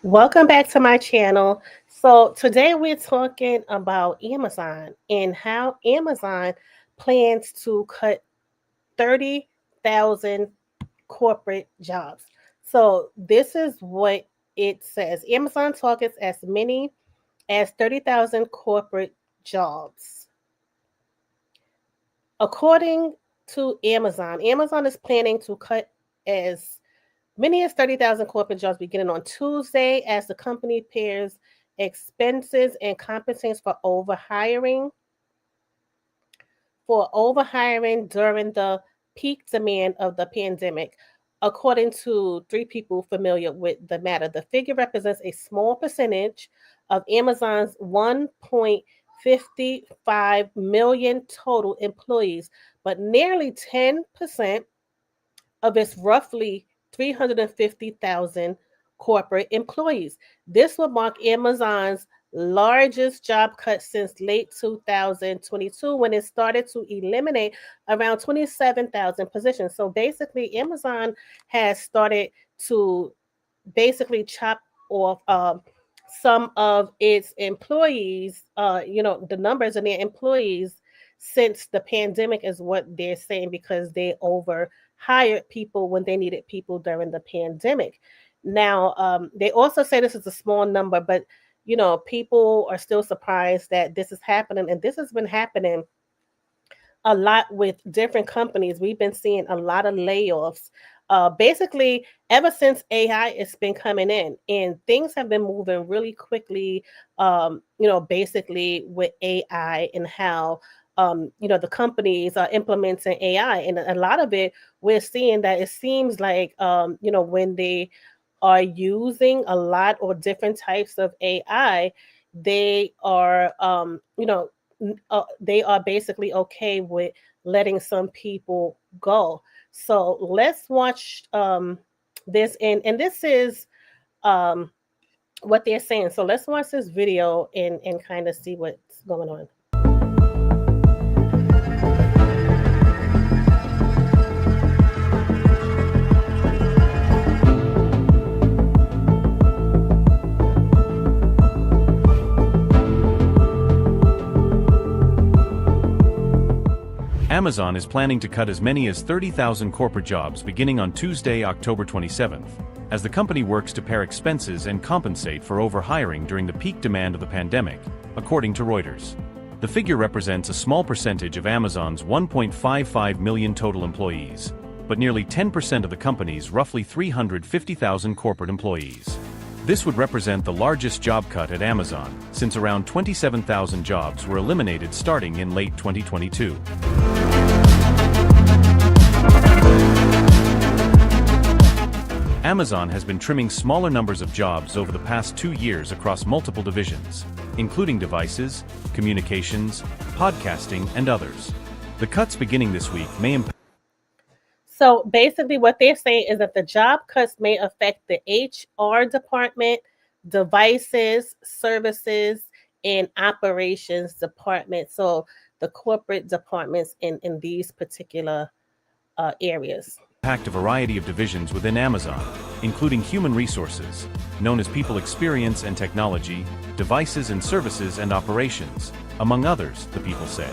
Welcome back to my channel. So today we're talking about Amazon and how Amazon plans to cut 30,000 corporate jobs. So this is what it says. Amazon targets as many as 30,000 corporate jobs. According to Amazon, Amazon is planning to cut as many as 30,000 corporate jobs beginning on Tuesday as the company pairs expenses and compensates for overhiring during the peak demand of the pandemic. According to three people familiar with the matter, the figure represents a small percentage of Amazon's 1.55 million total employees, but nearly 10% of its roughly 350,000 corporate employees. This will mark Amazon's largest job cut since late 2022 when it started to eliminate around 27,000 positions. So basically, Amazon has started to basically chop off some of its employees, the numbers of their employees since the pandemic is what they're saying because they overhired people when they needed people during the pandemic. Now, they also say this is a small number, but people are still surprised that this is happening, and this has been happening a lot with different companies. We've been seeing a lot of layoffs. Basically, ever since AI has been coming in, and things have been moving really quickly. Basically with AI and how the companies are implementing AI, and a lot of it we're seeing that it seems like when they are using a lot or different types of AI, they are they are basically okay with letting some people go. So let's watch this, and this is um, what they're saying. So let's watch this video and kind of see what's going on. Amazon is planning to cut as many as 30,000 corporate jobs beginning on Tuesday, October 27th, as the company works to pare expenses and compensate for overhiring during the peak demand of the pandemic, according to Reuters. The figure represents a small percentage of Amazon's 1.55 million total employees, but nearly 10% of the company's roughly 350,000 corporate employees. This would represent the largest job cut at Amazon, since around 27,000 jobs were eliminated starting in late 2022. Amazon has been trimming smaller numbers of jobs over the past 2 years across multiple divisions, including devices, communications, podcasting, and others. The cuts beginning this week may impact. So basically what they're saying is that the job cuts may affect the HR department, devices, services, and operations department. So the corporate departments in these particular areas. A variety of divisions within Amazon, including human resources, known as people experience and technology, devices and services and operations, among others, the people said.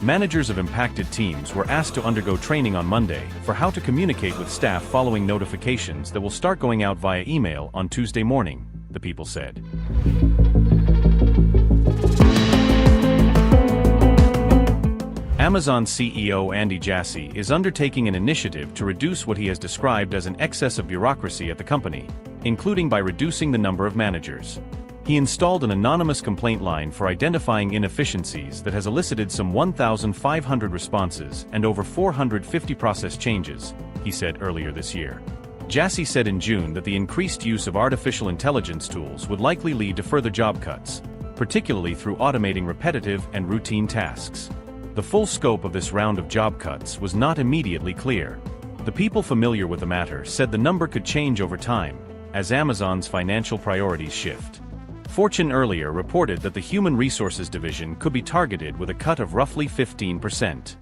Managers of impacted teams were asked to undergo training on Monday for how to communicate with staff following notifications that will start going out via email on Tuesday morning, the people said. Amazon CEO Andy Jassy is undertaking an initiative to reduce what he has described as an excess of bureaucracy at the company, including by reducing the number of managers. He installed an anonymous complaint line for identifying inefficiencies that has elicited some 1,500 responses and over 450 process changes, he said earlier this year. Jassy said in June that the increased use of artificial intelligence tools would likely lead to further job cuts, particularly through automating repetitive and routine tasks. The full scope of this round of job cuts was not immediately clear. The people familiar with the matter said the number could change over time, as Amazon's financial priorities shift. Fortune earlier reported that the Human Resources Division could be targeted with a cut of roughly 15%.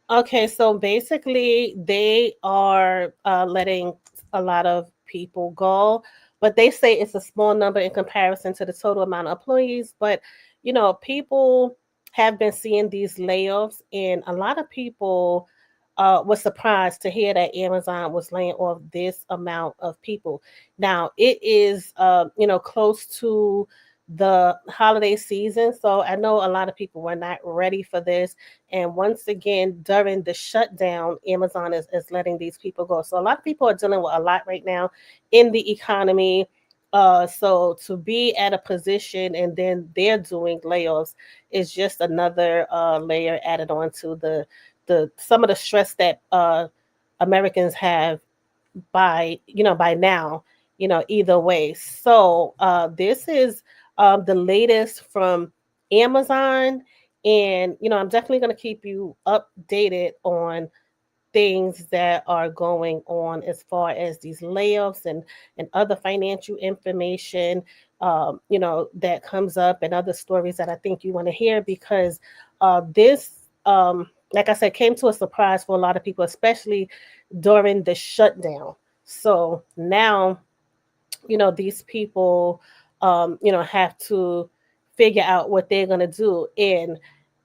Okay, so basically, they are letting a lot of people go, but they say it's a small number in comparison to the total amount of employees. But people have been seeing these layoffs, and a lot of people was surprised to hear that Amazon was laying off this amount of people. Now, it is close to the holiday season, so I know a lot of people were not ready for this, and once again, during the shutdown, Amazon is letting these people go. So a lot of people are dealing with a lot right now in the economy. So to be at a position and then they're doing layoffs is just another layer added on to the some of the stress that Americans have by now, either way. So this is the latest from Amazon, and I'm definitely going to keep you updated on things that are going on as far as these layoffs and other financial information that comes up, and other stories that I think you want to hear, because this like I said, came to a surprise for a lot of people, especially during the shutdown. So now, these people, have to figure out what they're going to do. And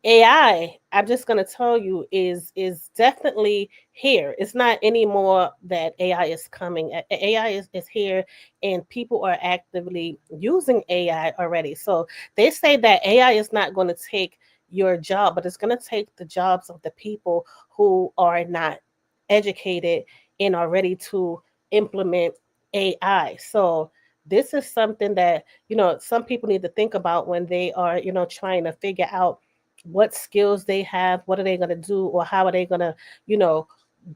I'm just going to tell you, is definitely here. It's not anymore that AI is coming. AI is here, and people are actively using AI already. So they say that AI is not going to take your job, but it's going to take the jobs of the people who are not educated and are ready to implement AI. So this is something that, some people need to think about when they are, trying to figure out what skills they have, what are they going to do, or how are they going to, you know,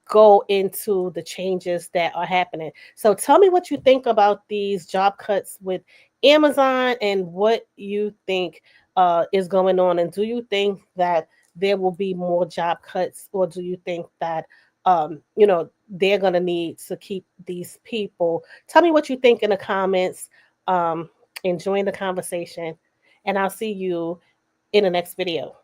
go into the changes that are happening. So tell me what you think about these job cuts with Amazon, and what you think is going on. And do you think that there will be more job cuts, or do you think that they're going to need to keep these people? Tell me what you think in the comments. Um, Enjoying the conversation, and I'll see you in the next video.